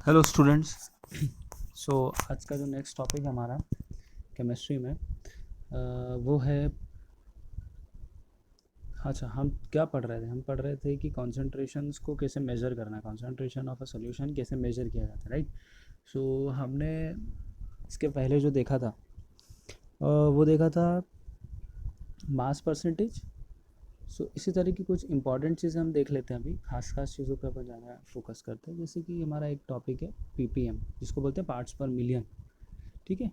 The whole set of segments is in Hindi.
Hello students. सो आज का जो नेक्स्ट टॉपिक है हमारा केमिस्ट्री में वो है। अच्छा, हम क्या पढ़ रहे थे? हम पढ़ रहे थे कि कॉन्सेंट्रेशंस को कैसे मेज़र करना है, कॉन्सेंट्रेशन ऑफ अ सॉल्यूशन कैसे मेज़र किया जाता है, राइट। सो हमने इसके पहले जो देखा था वो देखा था मास परसेंटेज। सो इसी तरह की कुछ इंपॉर्टेंट चीज़ें हम देख लेते हैं अभी, खास खास चीज़ों पे अपन ज़्यादा फोकस करते हैं। जैसे कि हमारा एक टॉपिक है पीपीएम, जिसको बोलते हैं पार्ट्स पर मिलियन। ठीक है,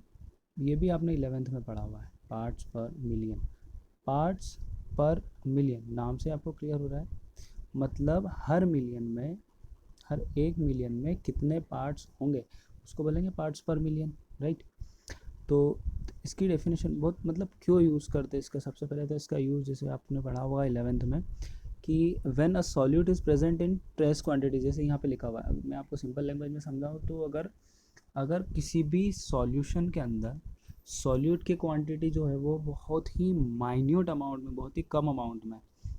ये भी आपने 11th में पढ़ा हुआ है, parts per million. Parts per million नाम से आपको क्लियर हो रहा है, मतलब हर मिलियन में, हर एक मिलियन में कितने पार्ट्स होंगे उसको बोलेंगे पार्ट्स पर मिलियन, राइट। तो इसकी डेफिनेशन बहुत, मतलब क्यों यूज़ करते हैं इसका, सबसे पहले तो इसका यूज़ जैसे आपने पढ़ा हुआ 11th में कि when a solute is present in trace quantity, जैसे यहाँ पे लिखा हुआ है। मैं आपको सिंपल लैंग्वेज में समझाऊँ तो अगर अगर किसी भी सॉल्यूशन के अंदर सॉल्यूट की क्वांटिटी जो है वो बहुत ही माइन्यूट अमाउंट में, बहुत ही कम अमाउंट में,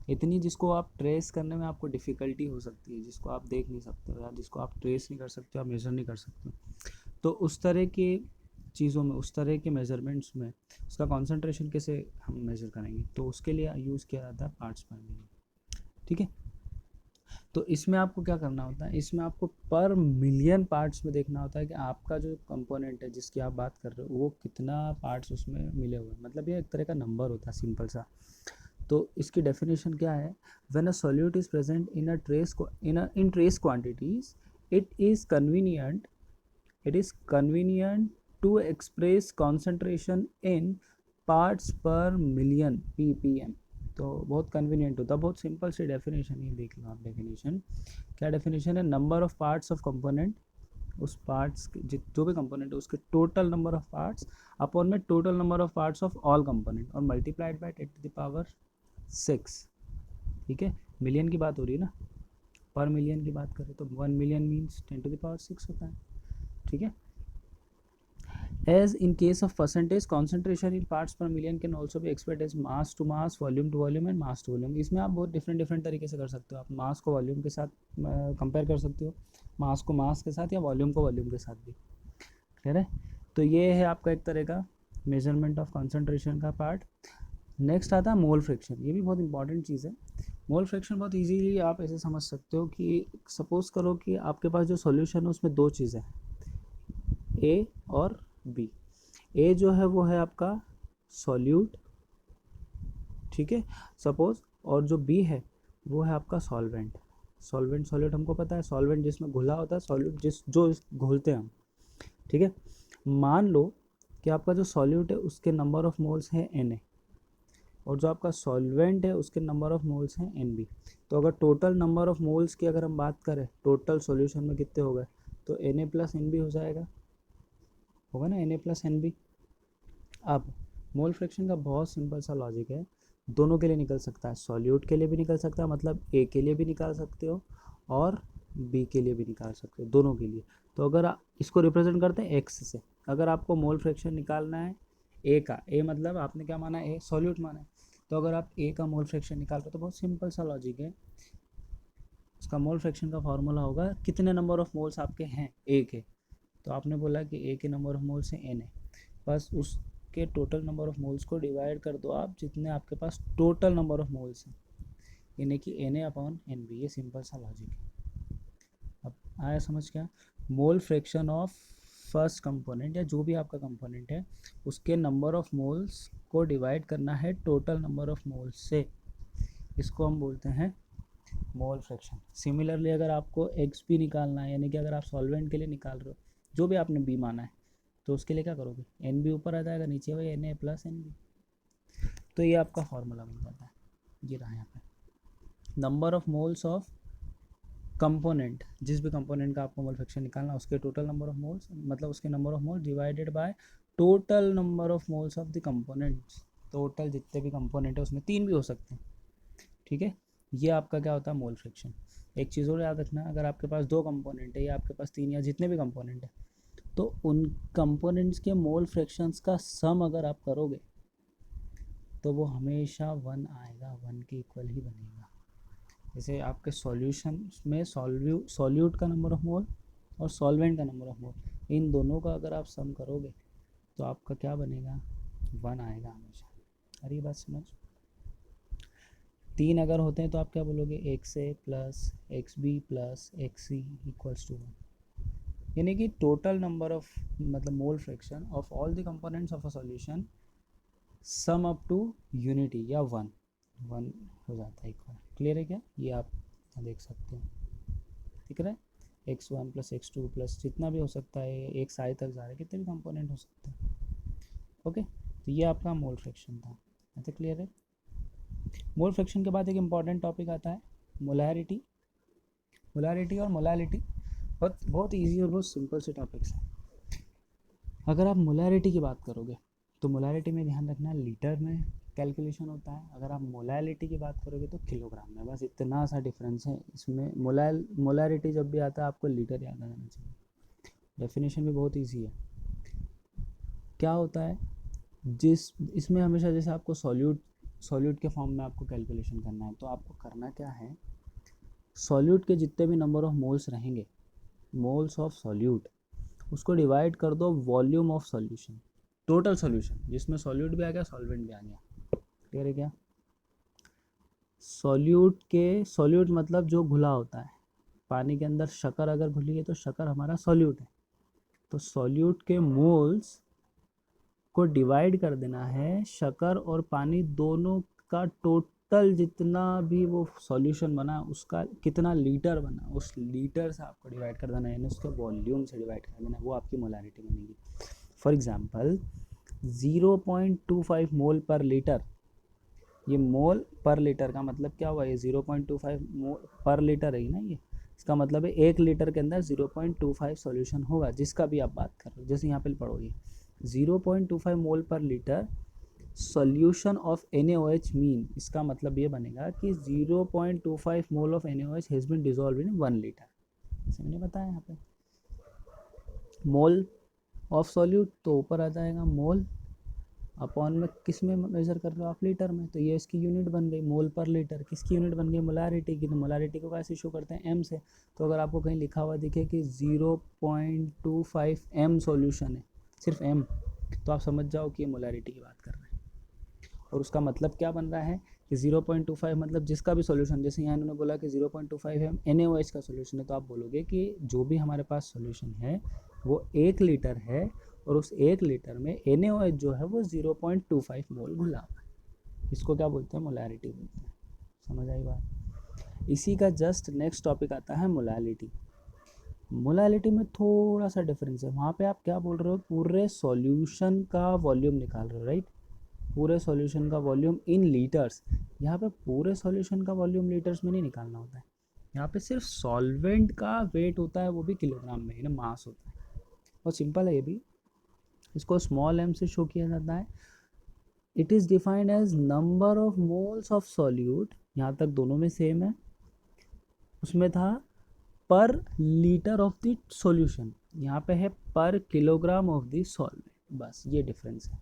इतनी जिसको आप ट्रेस करने में आपको डिफ़िकल्टी हो सकती है, जिसको आप देख नहीं सकते हो या जिसको आप ट्रेस नहीं कर सकते, आप मेज़र नहीं कर सकते, तो उस तरह के चीज़ों में, उस तरह के मेज़रमेंट्स में उसका कॉन्सेंट्रेशन कैसे हम मेज़र करेंगे, तो उसके लिए यूज़ किया जाता है पार्ट्स पर मिलियन। ठीक है, तो इसमें आपको क्या करना होता है, इसमें आपको पर मिलियन पार्ट्स में देखना होता है कि आपका जो कंपोनेंट है जिसकी आप बात कर रहे हो वो कितना पार्ट्स उसमें मिले हुए हैं। मतलब ये एक तरह का नंबर होता है सिंपल सा। तो इसकी डेफिनेशन क्या है? When a solute is present in a trace in trace quantities, it is convenient it is convenient to express concentration in parts per million PPM. तो बहुत कन्वीनियंट होता है, बहुत सिंपल सी डेफिनेशन ही देख लो आप। डेफिनेशन क्या डेफिनेशन है? Number of parts of component, उस पार्ट्स जो भी कंपोनेंट है उसके total number of parts upon में total number of parts of all component और मल्टीप्लाइड बाय 10⁻6। ठीक है, मिलियन की बात हो रही है ना, पर मिलियन की बात करें तो 1 मिलियन मीन्स 10⁻6 होता है। ठीक है, as in case of percentage, concentration in parts per million can also be expressed as mass to mass, volume to volume and mass to volume। इसमें आप बहुत डिफरेंट तरीके से कर सकते हो। आप मास को वॉल्यूम के साथ कंपेयर कर सकते हो, मास को मास के साथ, या वॉल्यूम को वॉल्यूम के साथ भी। क्लियर है? तो ये है आपका एक तरह का मेजरमेंट ऑफ कॉन्सेंट्रेशन का पार्ट। नेक्स्ट आता है मोल फ्रैक्शन। ये भी बहुत इंपॉर्टेंट चीज़ है। मोल फ्रैक्शन बहुत इजीली आप ऐसे समझ सकते हो कि सपोज करो कि आपके पास जो सॉल्यूशन है उसमें दो चीज़ें, ए और बी। ए जो है वो है आपका सॉल्यूट, ठीक है, सपोज, और जो बी है वो है आपका सॉल्वेंट। सॉल्यूट हमको पता है, सॉल्वेंट जिसमें घुला होता है, सॉल्यूट जो घोलते हैं हम। ठीक है, मान लो कि आपका जो सॉल्यूट है उसके नंबर ऑफ मोल्स है Na, और जो आपका सॉल्वेंट है उसके नंबर ऑफ मोल्स हैं Nb। तो अगर टोटल नंबर ऑफ मोल्स की अगर हम बात करें, टोटल सॉल्यूशन में कितने हो गए, तो Na प्लस Nb हो जाएगा, होगा ना, Na प्लस Nb। अब मोल फ्रैक्शन का बहुत सिंपल सा लॉजिक है, दोनों के लिए निकल सकता है, सॉल्यूट के लिए भी निकल सकता है, मतलब ए के लिए भी निकाल सकते हो और बी के लिए भी निकाल सकते हो, दोनों के लिए। तो अगर आप इसको रिप्रेजेंट करते हैं एक्स से, अगर आपको मोल फ्रैक्शन निकालना है ए का, ए मतलब आपने क्या माना, ए सॉल्यूट माना है, तो अगर आप ए का मोल फ्रैक्शन निकाल रहे हो तो बहुत सिंपल सा लॉजिक है, उसका मोल फ्रैक्शन का फॉर्मूला होगा कितने नंबर ऑफ मोल्स आपके हैं ए के। तो आपने बोला कि ए के नंबर ऑफ मोल्स हैं एन है, बस उसके टोटल नंबर ऑफ मोल्स को डिवाइड कर दो आप जितने आपके पास टोटल नंबर ऑफ मोल्स हैं, यानी कि N A upon N B. ये सिंपल सा लॉजिक है। अब आया समझ? क्या mole fraction of first component या जो भी आपका कंपोनेंट है उसके नंबर ऑफ मोल्स को डिवाइड करना है टोटल नंबर ऑफ मोल्स से, इसको हम बोलते हैं मोल फ्रैक्शन। सिमिलरली अगर आपको एक्स भी निकालना है, यानी कि अगर आप सॉल्वेंट के लिए निकाल रहे हो, जो भी आपने बी माना है, तो उसके लिए क्या करोगे, एन बी ऊपर आ जाएगा, नीचे वही N A plus N B. तो ये आपका फॉर्मूला बन जाता है, ये रहा यहाँ पे number of moles of component, जिस भी कंपोनेंट का आपको मोल फ्रैक्शन निकालना है उसके टोटल नंबर ऑफ मोल्स, मतलब उसके number of moles divided by total number of moles of the components. Total जितने भी कंपोनेंट है उसमें तीन भी हो सकते हैं। ठीक है, ये आपका क्या होता है, मोल फ्रैक्शन। एक चीज़ और याद रखना, अगर आपके पास दो कंपोनेंट है या आपके पास तीन या जितने भी कंपोनेंट है, तो उन कंपोनेंट्स के मोल फ्रैक्शंस का सम अगर आप करोगे तो वो हमेशा 1 आएगा, 1 के इक्वल ही बनेगा। जैसे आपके सॉल्यूशन में सॉल्यूट का नंबर ऑफ मोल और सॉल्वेंट का नंबर ऑफ मोल, इन दोनों का अगर आप सम करोगे तो आपका क्या बनेगा, 1 आएगा हमेशा। अरे ये बात समझ, 3 अगर होते हैं तो आप क्या बोलोगे, X A plus X B plus X C equals to 1, यानी कि टोटल नंबर ऑफ मतलब mole fraction of all the components of a solution sum up to unity या 1 हो जाता है इक्वल। क्लियर है क्या, ये आप देख सकते हो, ठीक है। x1 प्लस x2 प्लस जितना भी हो सकता है, एक साई तक जा रहा है, कितने भी कंपोनेंट हो सकते हैं। ओके, तो ये आपका मोल फ्रैक्शन था। अच्छा क्लियर है। मोल फ्रैक्शन के बाद एक इंपॉर्टेंट टॉपिक आता है मोलैरिटी। मोलैरिटी और मोलैलिटी बहुत बहुत ईजी और बहुत सिंपल से टॉपिक्स हैं। अगर आप मोलैरिटी की बात करोगे तो मोलैरिटी में ध्यान रखना लीटर में कैलकुलेशन होता है, अगर आप मोलैलिटी की बात करोगे तो किलोग्राम में, बस इतना सा डिफरेंस है इसमें। मोलैरिटी जब भी आता है आपको लीटर याद आ जाना चाहिए। डेफिनेशन भी बहुत ईजी है। क्या होता है, जिस इसमें हमेशा जैसे आपको सॉल्यूट के फॉर्म में आपको कैलकुलेशन करना है, तो आपको करना क्या है, सॉल्यूट के जितने भी नंबर ऑफ मोल्स रहेंगे, मोल्स ऑफ सॉल्यूट, उसको डिवाइड कर दो volume of solution, total solution जिसमें सॉल्यूट भी आ गया सॉल्वेंट भी आ गया। क्लियर है क्या, सॉल्यूट मतलब जो घुला होता है पानी के अंदर, शक्कर अगर घुली है तो शक्कर हमारा सॉल्यूट है, तो सॉल्यूट के मोल्स को डिवाइड कर देना है शक्कर और पानी दोनों का टोटल जितना भी वो सॉल्यूशन बना उसका कितना लीटर बना, उस लीटर से आपको डिवाइड कर देना है, यानी उसके वॉल्यूम से डिवाइड कर देना है, वो आपकी मोलैरिटी बनेगी। For example 0.25 mole per litre, ये मोल पर लीटर का मतलब क्या हुआ, ये 0.25 मोल पर लीटर है ना, ये इसका मतलब है 1 लीटर के अंदर 0.25 सॉल्यूशन होगा, जिसका भी आप बात कर रहे हो। जैसे यहाँ पे पढ़ोगे 0.25 mole per litre solution of NaOH mean, इसका मतलब ये बनेगा कि 0.25 mole of NaOH has been dissolve in 1 litre. ऐसे मैंने बताया यहाँ पे मोल ऑफ सॉल्यूट तो ऊपर आ जाएगा, मोल अपॉन में किस में मेजर कर रहे हो आप, लीटर में, तो ये इसकी यूनिट बन गई मोल पर लीटर। किसकी यूनिट बन गई, मोलैरिटी की, तो मोलैरिटी को कैसे शो करते हैं, एम से। तो अगर आपको कहीं लिखा हुआ दिखे कि 0.25 एम सॉल्यूशन है, सिर्फ एम, तो आप समझ जाओ कि ये मोलैरिटी की बात कर रहे हैं। और उसका मतलब क्या बन रहा है कि 0.25 मतलब जिसका भी सॉल्यूशन, जैसे यहाँ इन्होंने बोला कि 0.25 है NaOH का सॉल्यूशन है, तो आप बोलोगे कि जो भी हमारे पास सॉल्यूशन है वो 1 लीटर है और उस 1 लीटर में NaOH जो है वो 0.25 मोल घुला हुआ है। इसको क्या बोलते हैं, मोलैरिटी बोलते हैं। समझ आई बात। इसी का जस्ट नेक्स्ट टॉपिक आता है मोलैलिटी। मोलैलिटी में थोड़ा सा डिफरेंस है, वहाँ पे आप क्या बोल रहे हो, पूरे सॉल्यूशन का वॉल्यूम निकाल रहे हो, राइट, पूरे सॉल्यूशन का वॉल्यूम इन लीटर्स। यहाँ पे पूरे सॉल्यूशन का वॉल्यूम लीटर्स में नहीं निकालना होता है, यहाँ पे सिर्फ सॉल्वेंट का वेट होता है, वो भी किलोग्राम में, ना मास होता है। और सिंपल है ये भी, इसको स्मॉल m से शो किया जाता है। It is defined as number of moles of solute, यहाँ तक दोनों में सेम है, उसमें था पर लीटर ऑफ द सॉल्यूशन, यहाँ पे है पर किलोग्राम ऑफ द सॉल्वेंट, बस ये डिफरेंस है।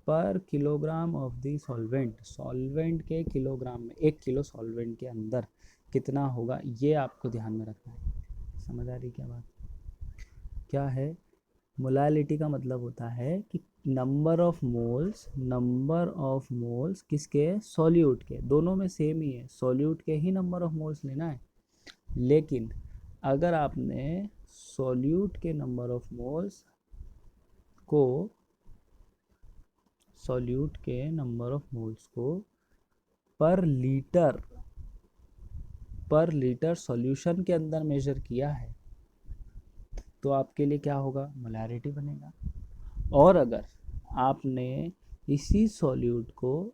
पर kilogram of the solvent, solvent के किलोग्राम में, 1 किलो सॉल्वेंट के अंदर कितना होगा, ये आपको ध्यान में रखना है। समझ आ रही क्या बात, क्या है मोलैलिटी का मतलब होता है कि नंबर ऑफ मोल्स किसके, सॉल्यूट के, दोनों में सेम ही है, सॉल्यूट के ही नंबर ऑफ मोल्स लेना है। लेकिन अगर आपने सॉल्यूट के नंबर ऑफ मोल्स को पर लीटर सॉल्यूशन के अंदर मेजर किया है, तो आपके लिए क्या होगा, मोलैरिटी बनेगा। और अगर आपने इसी सॉल्यूट को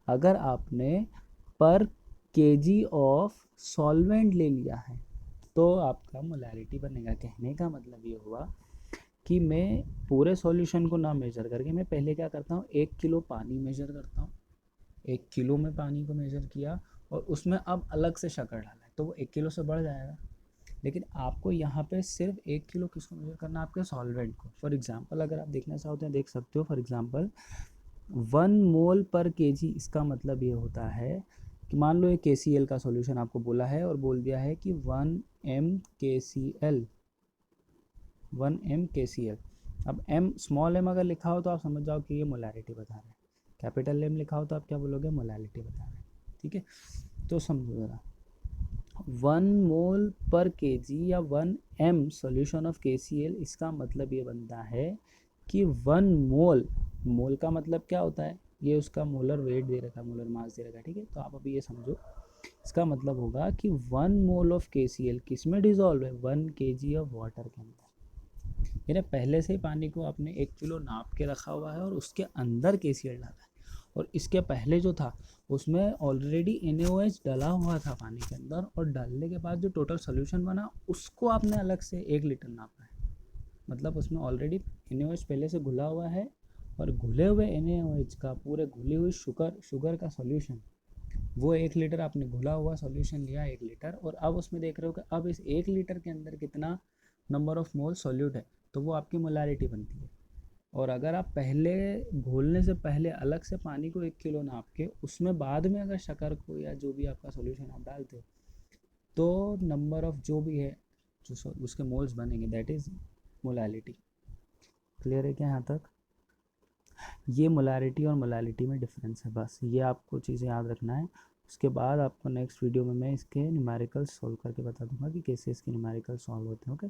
अगर आपने पर केजी ऑफ सॉल्वेंट ले लिया है, तो आपका मोलैरिटी बनेगा। कहने का मतलब ये हुआ कि मैं पूरे सॉल्यूशन को ना मेजर करके मैं पहले क्या करता हूँ, 1 किलो पानी मेजर करता हूँ, 1 किलो में पानी को मेजर किया और उसमें अब अलग से शक्कर डाला है, तो वो 1 किलो से बढ़ जाएगा। लेकिन आपको यहाँ पे सिर्फ 1 किलो किसको मेजर करना है, आपके सॉल्वेंट को। फॉर एग्जांपल अगर आप देखना चाहते हैं देख सकते हो, फॉर एग्जांपल 1 मोल पर केजी, इसका मतलब ये होता है कि मान लो एक KCl का सॉल्यूशन आपको बोला है और बोल दिया है कि 1 mKCl। अब m स्मॉल m अगर लिखा हो तो आप समझ जाओ कि ये मोलैरिटी बता रहा है, कैपिटल M लिखा हो तो आप क्या बोलोगे, मोलैरिटी बता रहे हैं। ठीक है, तो समझो ज़रा, 1 मोल पर केजी या 1 m सॉल्यूशन ऑफ KCl, इसका मतलब ये बनता है कि 1 मोल, मोल का मतलब क्या होता है, ये उसका मोलर वेट दे रखा है, मोलर मास दे रखा है। ठीक है, तो आप अभी ये समझो, इसका मतलब होगा कि 1 मोल ऑफ KCl किस में डिजॉल्व है, 1 kg ऑफ वाटर के अंदर। यानी पहले से ही पानी को आपने 1 किलो नाप के रखा हुआ है और उसके अंदर KCl डाला है, और इसके पहले जो था उसमें ऑलरेडी NaOH डला हुआ था पानी के अंदर, और डालने के बाद जो टोटल सोल्यूशन बना उसको आपने अलग से 1 लीटर नापा है। मतलब उसमें ऑलरेडी NaOH पहले से घुला हुआ है, और घुले हुए NaOH का पूरे घुली हुई शुगर का सॉल्यूशन, वो 1 लीटर आपने घुला हुआ सॉल्यूशन लिया 1 लीटर, और अब उसमें देख रहे हो कि अब इस 1 लीटर के अंदर कितना नंबर ऑफ मोल सॉल्यूट है, तो वो आपकी मोलारिटी बनती है। और अगर आप पहले घोलने से पहले अलग से पानी को 1 किलो नाप के उसमें बाद में अगर शक्कर को या जो भी आपका सॉल्यूशन आप डालते हो, तो नंबर ऑफ जो भी है जो उसके मोल्स बनेंगे, दैट इज़ मोलालिटी। क्लियर है क्या यहाँ तक? ये मोलारिटी और मोलालिटी में डिफरेंस है, बस ये आपको चीज़ें याद रखना है। उसके बाद आपको नेक्स्ट वीडियो में मैं इसके न्यूमेरिकल्स सॉल्व करके बता दूंगा कि कैसे इसके न्यूमेरिकल सॉल्व होते हैं। ओके।